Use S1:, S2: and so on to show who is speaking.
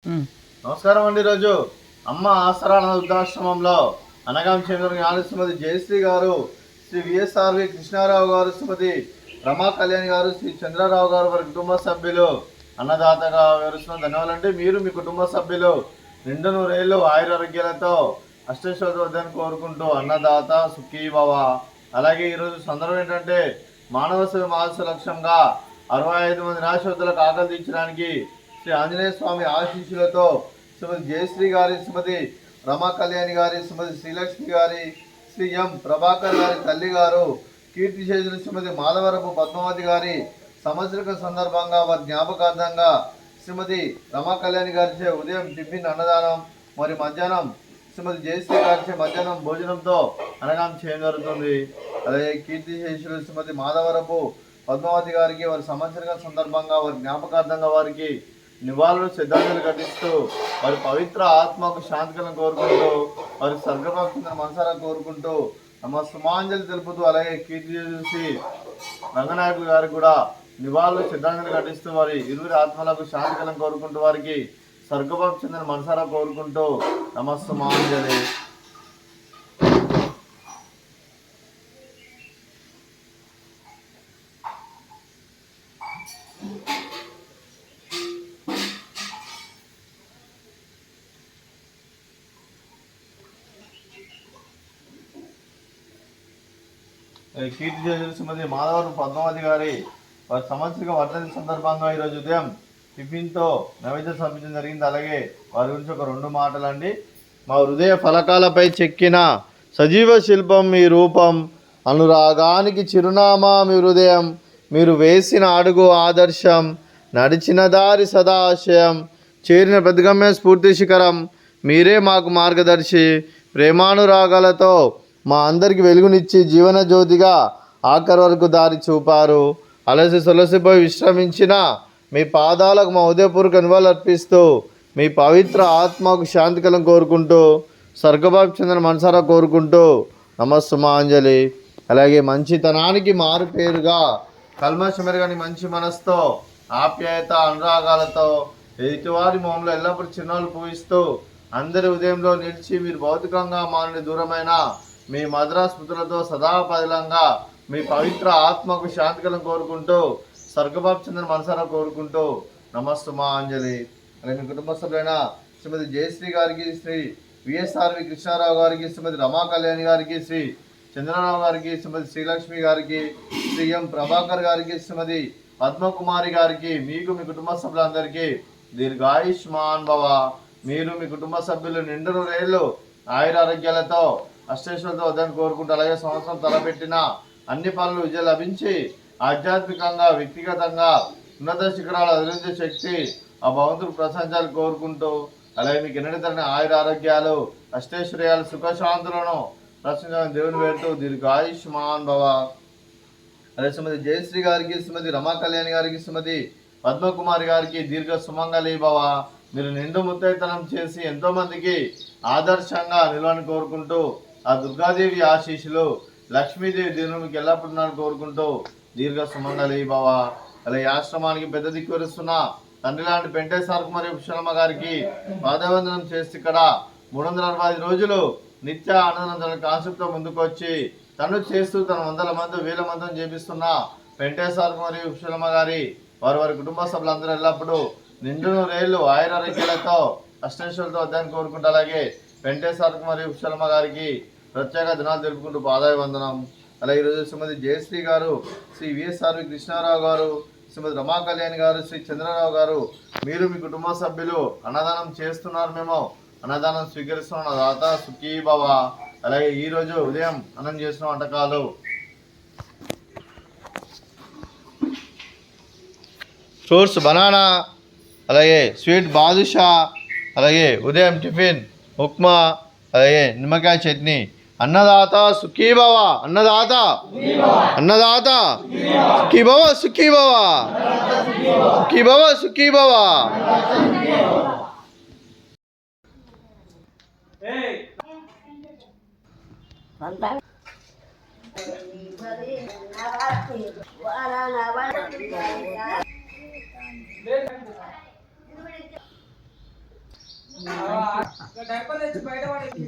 S1: నమస్కారం అండి. ఈరోజు అమ్మ ఆసరా వృద్ధాశ్రమంలో అనగాం చంద్రుని శ్రీమతి జయశ్రీ గారు, శ్రీ విఎస్ఆర్వి కృష్ణారావు గారు, శ్రీమతి రమా కళ్యాణ్ గారు, శ్రీ చంద్రరావు గారు వారి కుటుంబ సభ్యులు అన్నదాతగా వివరిస్తున్న ధన్యవాదాలండి. మీరు మీ కుటుంబ సభ్యులు నిండు నూరేళ్ళు ఆయురారోగ్యాలతో అష్టైశ్వర్యాన్ని కోరుకుంటూ అన్నదాత సుఖీ భవ. అలాగే ఈరోజు సందర్భం ఏంటంటే మానవ సేవ మానస లక్ష్యంగా 65 మంది నిరాశ్రతులకు ఆకలి తీర్చడానికి శ్రీ ఆంజనేయ స్వామి ఆశీస్సులతో శ్రీమతి జయశ్రీ గారి, శ్రీమతి రమా కళ్యాణి గారి, శ్రీమతి శ్రీలక్ష్మి గారి, శ్రీ ఎం ప్రభాకర్ గారి తల్లి గారు, కీర్తిశేషులు శ్రీమతి మాధవరపు పద్మావతి గారి సంవత్సరిక సందర్భంగా వారి జ్ఞాపకార్థంగా శ్రీమతి రమా కళ్యాణి గారిచే ఉదయం టిఫిన్ అన్నదానం మరియు మధ్యాహ్నం శ్రీమతి జయశ్రీ గారిచే మధ్యాహ్నం భోజనంతో అనగాం చేయడం జరుగుతుంది. అలాగే కీర్తిశేషులు శ్రీమతి మాధవరపు పద్మావతి గారికి వారి సంవత్సరిక సందర్భంగా వారి జ్ఞాపకార్థంగా వారికి నివాళులు శ్రద్ధాంజలి ఘటిస్తూ వారి పవిత్ర ఆత్మకు శాంతికలను కోరుకుంటూ వారి స్వర్గప్రాప్తిని మనసారా కోరుకుంటూ తమ సుమాంజలి తెలుపుతూ అలాగే కీర్తి చూసి రంగనాయకులు గారికి కూడా నివాళులు శ్రద్ధాంజలి ఘటిస్తూ వారి ఇరువురి ఆత్మలకు శాంతికలను కోరుకుంటూ వారికి స్వర్గప్రాప్తి మనసారా కోరుకుంటూ నమస్సుమాంజలి. కీర్తి చేసిన శ్రీమతి మాధవరం పద్మావతి గారి వారి సంవత్సరిక వర్ధంతి సందర్భంగా ఈరోజు ఉదయం టిఫిన్తో నైవేద్యం సమర్పించడం జరిగింది. అలాగే వారి గురించి ఒక 2 మాటలండి. మా హృదయ ఫలకాలపై చెక్కిన సజీవ శిల్పం మీ రూపం, అనురాగానికి చిరునామా మీ హృదయం, మీరు వేసిన అడుగు ఆదర్శం, నడిచిన దారి సదాశయం, చేరిన ప్రతిగమ్య స్ఫూర్తి శిఖరం, మీరే మాకు మార్గదర్శి, ప్రేమానురాగాలతో మా అందరికి వెలుగునిచ్చి జీవన జ్యోతిగా ఆఖరి వరకు దారి చూపారు. అలసి సొలసిపోయి విశ్రమించిన మీ పాదాలకు మా ఉదయపూర్వక నివాళులు అర్పిస్తూ మీ పవిత్ర ఆత్మకు శాంతికలం కోరుకుంటూ స్వర్గభావి చెందిన మనసారా కోరుకుంటూ నమస్సుమాంజలి. అలాగే మంచితనానికి మారు పేరుగా కల్మషమెరగని మంచి మనసుతో ఆప్యాయత అనురాగాలతో ఎదుటివారి మొహంలో ఎల్లప్పుడూ చిరునవ్వులు పూయిస్తూ అందరి ఉదయంలో నిలిచి మీరు భౌతికంగా మానని దూరమైన మీ మధుర స్మృతులతో సదాపదిలంగా మీ పవిత్ర ఆత్మకు శాంతికలం కోరుకుంటూ స్వర్గభావి చెందిన మనసారా కోరుకుంటూ నమస్సుమాంజలి. అలాగే మీ కుటుంబ సభ్యులైన శ్రీమతి జయశ్రీ గారికి, శ్రీ విఎస్ఆర్వి కృష్ణారావు గారికి, శ్రీమతి రమా కళ్యాణి గారికి, శ్రీ చంద్రరావు గారికి, శ్రీమతి శ్రీలక్ష్మి గారికి, శ్రీ ఎం ప్రభాకర్ గారికి, శ్రీమతి పద్మకుమారి గారికి, మీకు మీ కుటుంబ సభ్యులందరికీ దీర్ఘాయుష్మాన్ భవ. మీరు మీ కుటుంబ సభ్యులు నిండు నూరేళ్ళు ఆయురారోగ్యాలతో అష్టైశ్వర్యాలతో వద్దని కోరుకుంటూ అలాగే సంవత్సరం తలపెట్టిన అన్ని పనులు విజయం లభించి ఆధ్యాత్మికంగా వ్యక్తిగతంగా ఉన్నత శిఖరాలు అధిరించే శక్తి ఆ భగవంతుడు ప్రశంసాలు కోరుకుంటూ అలాగే మీకు ఎన్నటి తరని ఆయురారోగ్యాలు అష్టైశ్వర్యాలు సుఖశాంతులను ప్రశంసాలను దేవుని వేడుతూ దీర్ఘాయుష్మాన్ భవ. అలాగే శ్రీమతి జయశ్రీ గారికి, శ్రీమతి రమా కళ్యాణి గారికి, శ్రీమతి పద్మకుమారి గారికి దీర్ఘ సుమంగళి భవ. మీరు నిండు ముత్తైతనం చేసి ఎంతోమందికి ఆదర్శంగా నిలవని కోరుకుంటూ ఆ దుర్గాదేవి ఆశీస్సులు లక్ష్మీదేవి దీని మీకు ఎల్లప్పుడున్నాను కోరుకుంటూ దీర్ఘ సుమంగళి భవ. అలాగే ఆశ్రమానికి పెద్ద దిక్కు వరుస్తున్న తండ్రి లాంటి పెంటేశ్వరకు మరియు పుష్పలమ్మ గారికి పాదవందనం చేసి ఇక్కడ 365 రోజులు నిత్య ఆనందం కాన్సెప్ట్తో ముందుకు వచ్చి తను చేస్తూ తన 100 మంది 1000 మందిని చేపిస్తున్న పెంటేశ్వరకు మరియు పుష్పలమ్మ గారి వారి కుటుంబ సభ్యులందరూ ఎల్లప్పుడూ నిండు నూరేళ్ళు ఆయురారోగ్యాలతో అష్టైశ్వర్యాలతో వద్దని కోరుకుంటూ అలాగే వెంకటేశ్వరకు మరియు పుష్పలమ్మ గారికి ప్రత్యేక దినాలు తెలుపుకుంటూ పాదాభివందనం. అలాగే ఈరోజు శ్రీమతి జయశ్రీ గారు, శ్రీ విఎస్ఆర్వి కృష్ణారావు గారు, శ్రీమతి రమా కళ్యాణ్ గారు, శ్రీ చంద్రరావు గారు, మీరు మీ కుటుంబ సభ్యులు అన్నదానం చేస్తున్నారు, మేము అన్నదానం స్వీకరిస్తున్నాం, దాత సుఖీ భవ. అలాగే ఈరోజు ఉదయం అన్నం చేసిన వంటకాలు ఫ్రూట్స్ బనానా, అలాగే స్వీట్ బాదుషా, అలాగే ఉదయం టిఫిన్ ఉప్మా, అలాగే నిమ్మకాయ చట్నీ. అన్నదాత సుఖీ భవ, అన్నదాత అన్నదాత సుఖీ భవ, సుఖీ భవ, సుఖీ భవ, సుఖీ భవ.
S2: డైపర్ తెచ్చి బయట పడేసి